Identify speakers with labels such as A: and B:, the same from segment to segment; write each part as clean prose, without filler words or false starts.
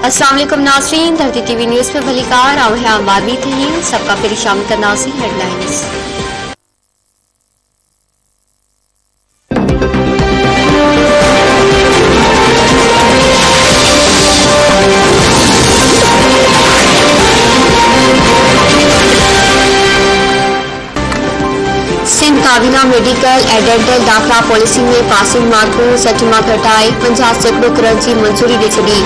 A: अस्सलाम वालेकुम नाज़रीन, धरती टीवी न्यूज़ में भलीकार आवामी थे सबका फिर शाम का नाज़रीन हेडलाइंस। सिंध काबीना मेडिकल एंड डेंटल दाखिला पॉलिसी में पासिंग मार्कू सठमा घटाए 50 सैकड़ों करोड़ की मंजूरी दी छड़ी।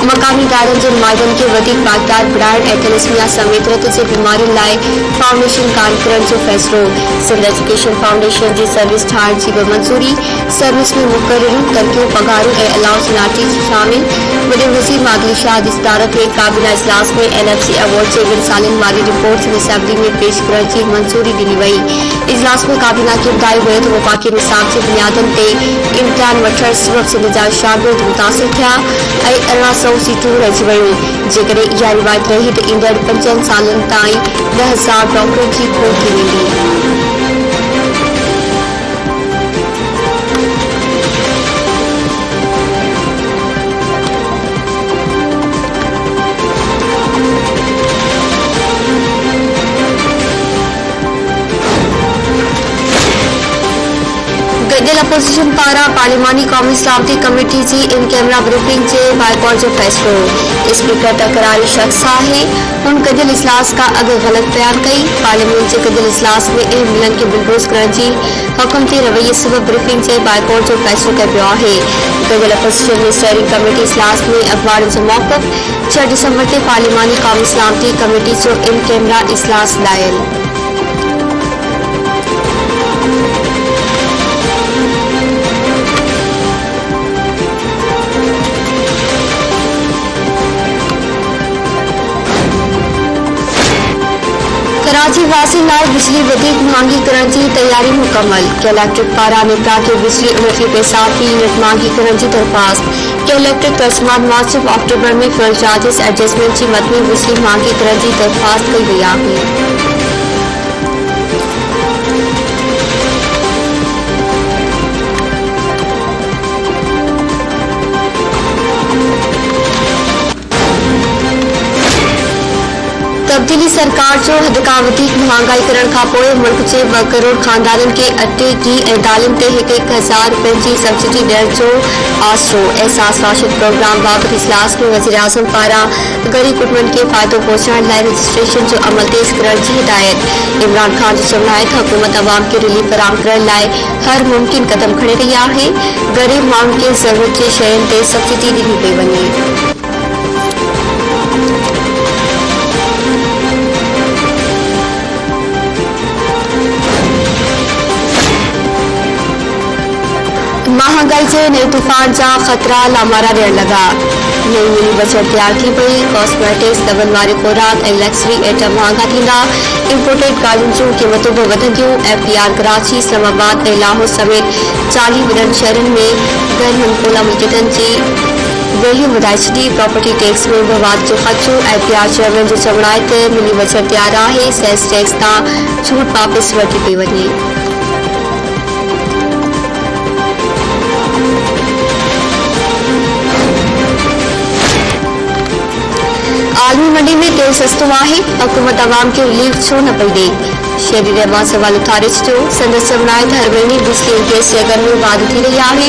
A: मकामी इदारनि जे नुमाइंदनि खे वधीक बाक़दार बणाइण ऐं थैलेसीमिया समेत रत जे बीमारियुनि लाइ फाउंडेशन काइम करण जो फ़ैसिलो। सिंध एजुकेशन फाउंडेशन जी सर्विस ठाहिण जी बि मंजूरी। सर्विस में मुक़ररियूं तरक़ियूं पघारूं ऐं अलाउंस नाटी शामिल। वॾे वज़ीर मादली शाह जी सदारत में काबीना इजलास में एनएफसी अवार्ड जे 2 सालनि वारी रिपोर्ट असेंबली में पेश करण की मंजूरी ॾिनी वई। इजलास में काबीना खे ॿुधायो वियो त वफ़ाक़ी निसाब जे बुनियादनि ते इम्तिहान वठण सबबि सिंध जा शागिर्द मुतासिर थिया ऐं 1800 सीटूं रहिजी वयूं। जेकॾहिं इहा रिवायत रही त ईंदड़ 5 सालनि ताईं 10,000 डॉक्टरनि जी खोट थी वेंदी। गडियल अपोजिशन पारां पार्लिमानी क़ौमी सलामती कमेटी की इन कैमरा ब्रीफिंग से बाइकॉट जो फैसलो। स्पीकर तकरारी शख्स है, हुन गडियल इजलास का अग गलत बयान कई। पार्लियामेंट के गडियल इजलास में अहम बिलन के बुलडोज़ करण की हुकूमती रवैये सबब ब्रीफिंग से बाइकॉट जो फैसलो कयो वियो आहे। गडियल अपोजिशन में स्टेयरिंग कमेटी इजलास में अखबार जो मौक़िफ़ 6 दिसंबर से पार्लिमानी क़ौमी सलामती कमेटी जो इन कैमरा इजलास लायल। कराची वासी लाइ बिजली वधीक महांगी करण की तैयारी मुकम्मल। इलेक्ट्रिक पारां निपटा के बिजली 29 पैसा फी यूनिट महांगी करण की दरख्वास्त। इलेक्ट्रिक तस्मात मुआसिब अक्टूबर में फ्यूल चार्जिस एडजस्टमेंट की मदनी बिजली महांगी करण की दरख्वास्त कई वई आहे। तब्दीली सरकार जो हद का वधीक महांगाई करण खां पोइ मुल्क के 2 करोड़ खानदाननि के अटे घी ऐं दालियुनि ते 1,000 रुपयनि की सब्सिडी ॾियण जो आसरो। एहसास राशिद प्रोग्राम बाबति इजलास में वज़ीर आज़म पारां गरीब कुटुंबनि के फ़ाइदो पहुचाइण लाइ रजिस्ट्रेशन जो अमल तेज़ करण की हिदायत। इमरान खान जो चवणु आहे त हुकूमत अवाम के रिलीफ फराहम करण लाइ हर मुमकिन कदम खणे रही आहे। गरीब माण्हुनि के ज़रूरत जी शयुनि ते सब्सिडी ॾिनी पई वञे। महंगाई के नए तूफान जा खतरा लामारा ॾियण लगा। नई मिली बजट तैयार की पई। कॉस्मेटिक्स दवन वारे खुराक ऐं लग्जरी आइटम महांगा थींदा। इम्पोर्टेड गाॾियुनि जूं क़ीमतूं बि वधंदियूं। FDR कराची इस्लामाबाद ऐं लाहौर समेत 40 वॾनि शहरनि में गैर मनक़ूला मिल्कियतनि जी वैल्यू वधाए छॾी। प्रॉपर्टी टैक्स में बि वाधि जो ख़दशो। FDR चेयरमैन जो चवणु आहे त मिली बजट तैयार आहे, सेस टैक्स तां छूट वापसि वठी पई वञे। आलमी मंडी में तेल सस्तो है, हुकूमत अवाम के रिलीफ छो न पई ॾे। शहरी रहमान सवाल उथारे छॾियो। संदसि चवणु आहे त हर महीने बिजली ऐं गैस जे अघनि में वाधि थी रही आहे।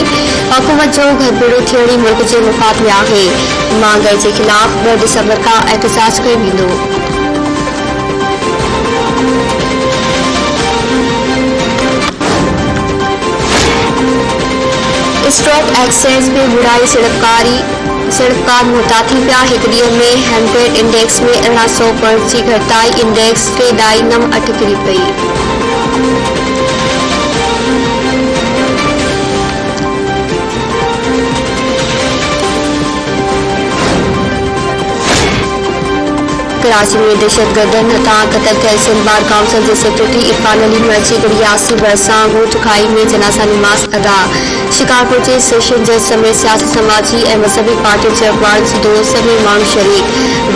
A: हुकूमत जो घरभेड़ो थियण ई मुल्क जे मुफ़ाद में आहे। महांगाई के खिलाफ 2 दिसंबर का एहतजाज कयो वेंदो। स्टॉक एक्सचेंज में बुराई सड़ककार मुहतात थी पिया। 1 ॾींहं में 100 इंडेक्स में 1800 पॉइंट की घटाई। इंडेक्स 3.98 किरी पई। कराची में दहशतगर्दन हथा कतल थियल सिंध बार काउंसिल के सेक्रेटरी इरफान अली मर्ची गड़ी 80 बरसा गोठ खाई में जनाजा नमाज अदा। शिकारपुर के सेशन जज समेत सियासी समाजी और मजहबी पार्टी के अखबार से दो सभी माण्हू शरीक।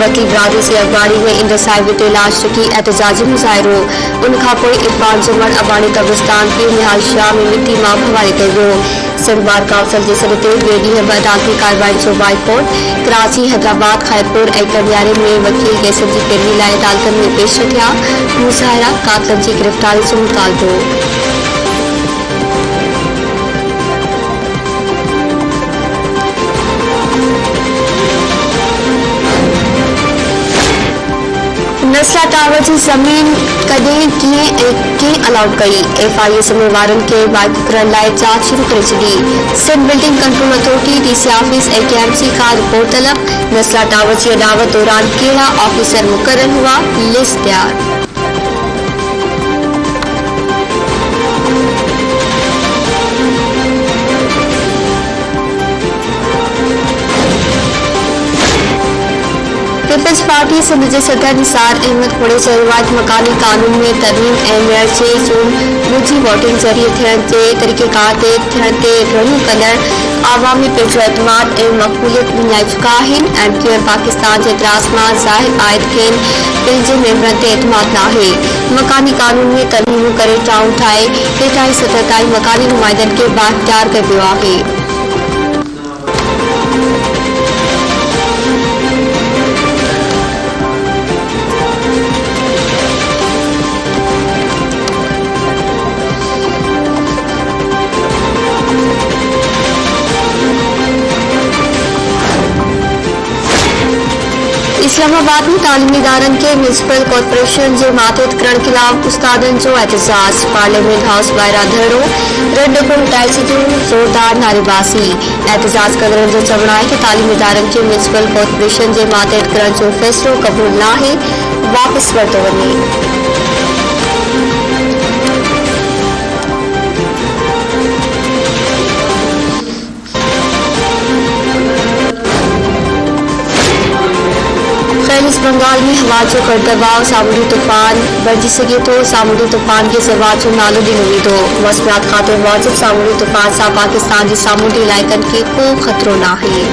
A: वकील बरादरी से अखबारी में इंदर साहिब ते लाश रखी एहतजाजी मुजाहिरो। उनखां पोइ इरफान जमन अबानी कब्रिस्तान के निहाल शाह में मिट्टी मां हवाले कयो वियो। सिंध बार काउंसिल के सॾ ते ॿिए ॾींहं बि अदालती कार्रवाई जो बाइकॉट। कराची, हैदराबाद, खैरपुर ऐं कन्यारे में वकील केसनि जी पैरवी लाइ अदालतनि में पेश थिया। मुज़ाहिरा कातलनि जी गिरफ़्तारी जो मुतालबो। नस्ला टावर की जमीन कॾहिं कीअं कंहिं अलाउट कई। FIA समय वारनि खे वाइदो करण लाइ जांच शुरू करे छॾी। Sindh building control authority DC office ऐं KMC खां रिपोर्ट तलब। नस्ला टावर जी अदावत दौरान कहिड़ा ऑफिसर मुक़रर हुआ, लिस्ट तैयार। पीपल्स पार्टी सिंध के सदर निसार अहमद खोड़े चयो मकानी कानून में तरमीम ऐं मेयर 6 जून ॻुझी वोटिंग ज़रिए थियण जे तरीक़ेकार ते थियण ते रहियूं कंदड़ आवामी पंहिंजो एतमाद ऐं मक़बूलियत विञाए चुका आहिनि। MQ ऐं पाकिस्तान जे इतिराज़ मां ज़ाहिर आहे त खेनि पंहिंजे मेंबरनि ते एतमाद नाहे। मकानी कानून में तरमीमूं करे टाउन ठाहे हेठाहीं सतह ताईं मकानी नुमाइंदनि खे बाइख्तियार कयो वियो आहे। इस्लामाबाद में तालीमी इदारनि के म्यूनिसिपल कॉर्पोरेशन जे मातहत करण खिलाफ उस्तादनि जो एहतजाज। पार्लियामेंट हाउस ॿाहिरां धरणो, रंड को हटाए छॾियो, ज़ोरदार नारेबाज़ी। एहतजाज कंदड़नि जो चवणु आहे त तालीमी इदारनि खे म्यूनिसिपल कॉर्पोरेशन जे मातहत करण जो फ़ैसिलो क़बूल नाहे, वापसि वरितो वञे। ईस्ट बंगाल में हवा जो घटि दबाव सामूंडी तूफ़ान बणिजी सघे थो। सामूंडी तूफ़ान खे ज़वा जो नालो ॾिनो वेंदो। मौसमियात खाते मूजिबि सामूंडी तूफ़ान सां पाकिस्तान जे सामूंडी इलाइक़नि खे को ख़तरो नाहे।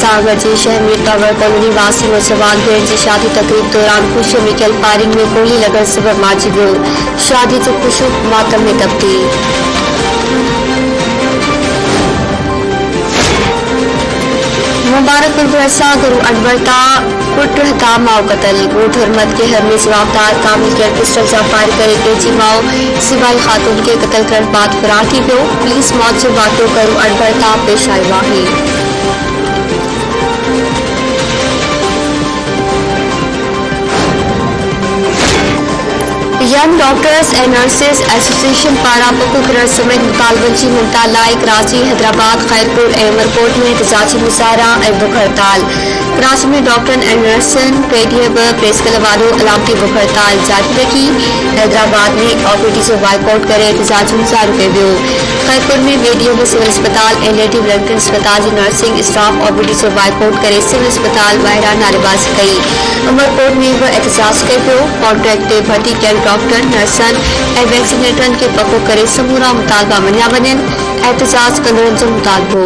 A: सागर जे शहर टावर कॉलोनी वासी मुसलमान भेण जी शादी तकरीब दौरान खुशियों में कयल फायरिंग में गोली लगण सबब मारिजी वियो। शादी जो खुशियों मातम में तब्दील। मुबारकपुर भरसा गुरु अनवरता पुट हथा माओ कतल। ॻोठ हरमत के हर में जवाबदार कामिल केयर पिस्टल सां फायर करे पंहिंजी माओ सिवाई ख़ातून खे क़तल करण बाद फरार थी वियो। पुलिस मौत जो वाक़ियो गुरु अनवरता पेश आयो आहे। Young doctors and nurses association पारां पको करण समेत मुतालबनि जी मुमता लाइ कराची, हैदराबाद, खैरपुर ऐं उमरकोट में एहतजाजी मुज़ाहिरा ऐं बुख हड़ताल। कराची में डॉक्टरनि ऐं नर्सनि टे ॾींहं बि प्रेस क्लब वारो अलामती बुख हड़ताल जारी रखी। हैदराबाद में OPD जो बाइकॉट करे एहतजाजी मुज़ाहिरो कयो वियो। खैरपुर में ॿिए ॾींहं बि सिविल अस्पताल ऐं लेडी ब्लैंकटन अस्पताल जी नर्सिंग स्टाफ OPD जो बाइकॉट करे सिविल अस्पताल ॿाहिरां नारेबाज़ी कई। उमरकोट में बि एहतजाज कयो पियो। कॉन्ट्रैक्ट ते भर्ती कयल डॉक्टर, नर्सनि ऐं वैक्सीनेटरनि खे पको करे समूरा मुतालबा मञिया वञनि। एहतजाज कंदड़नि जो मुतालबो।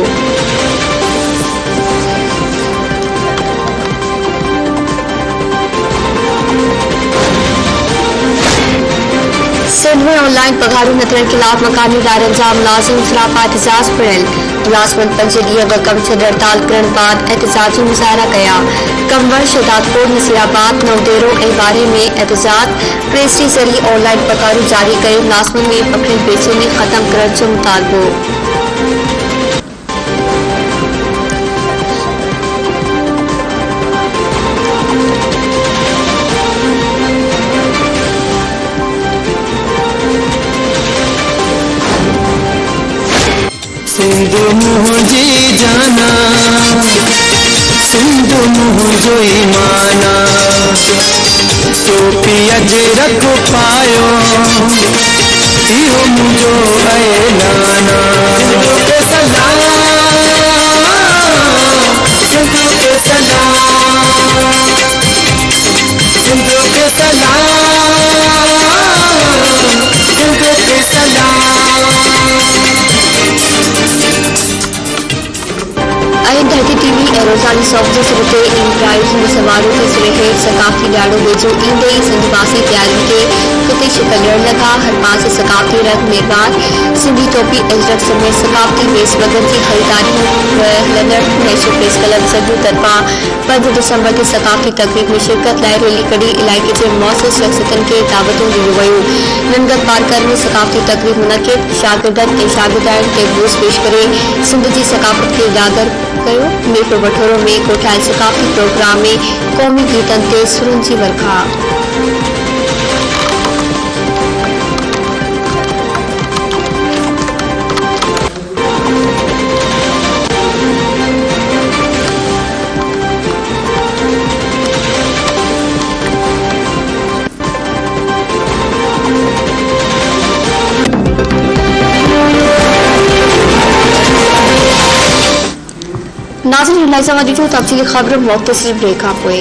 A: सिंध में ऑनलाइन पघारूं न थियण खिलाफ मकानी इदारनि जा मुलाज़िम सरापा एहतजाज पिणियल। मुलाज़िमनि 5 ॾींहं बि कम छॾे हड़ताल करण बाद एहतजाजी मुज़ाहिरा कया। कंवर, शहदादपुर, नसीराबाद, नवदेरो ऐं वारे में एहतजाज। प्रेस जे ज़रिए ऑनलाइन पघारूं जारी करे मुलाज़िमनि में पखिड़ियल बेचैनी ख़त्म करण जो मुतालबो।
B: सिंधु मुझी जाना, सिंधु मुझो ईमाना, टोपी अज रख पायो इहो मुझो ऐलाना सिंधु के सलाम सिंधु के सलाम सिंधु के सलाम सिंधु के सलाम।
A: धरती टीवी ऐं रोज़ानी सौंफ जे सिरिते इन प्राइज़ मुसवारो खे सिरे हेठि सकाफ़ती ॾियारो वेझो ईंदे ई सिंधवासी तयारियुनि खे किथे शिकल ॾियण लॻा। हर पासे सकाफ़ती रंग मेरवार सिंधी टोपी अजरक समेत सकाफ़ती वेस वगन जी ख़रीदारी हलंदड़ नेशनल प्रेस क्लब सॼो तरफ़ां 5 दिसंबर ते सकाफ़ती तक़रीब में शिरकत लाइ रैली कढी इलाइक़े जे मौसूस शख़्सियतनि खे दावतूं ॾिनियूं वयूं। नंदगढ़ पार्कर में सकाफ़ती तक़रीब मुनक़िद शागिर्दनि ऐं शागिर्दाइनि खे ब्लूज़ पेश करे सिंध जी सकाफ़त खे उजागर कयो। मेटो बठोरो में कोठायल सकाफ़ती प्रोग्राम में क़ौमी गीतनि ते सुरनि जी वर्खा। नाज़रीन, तफ़सीली ख़बर मुख़्तसर ब्रेक खां पोइ।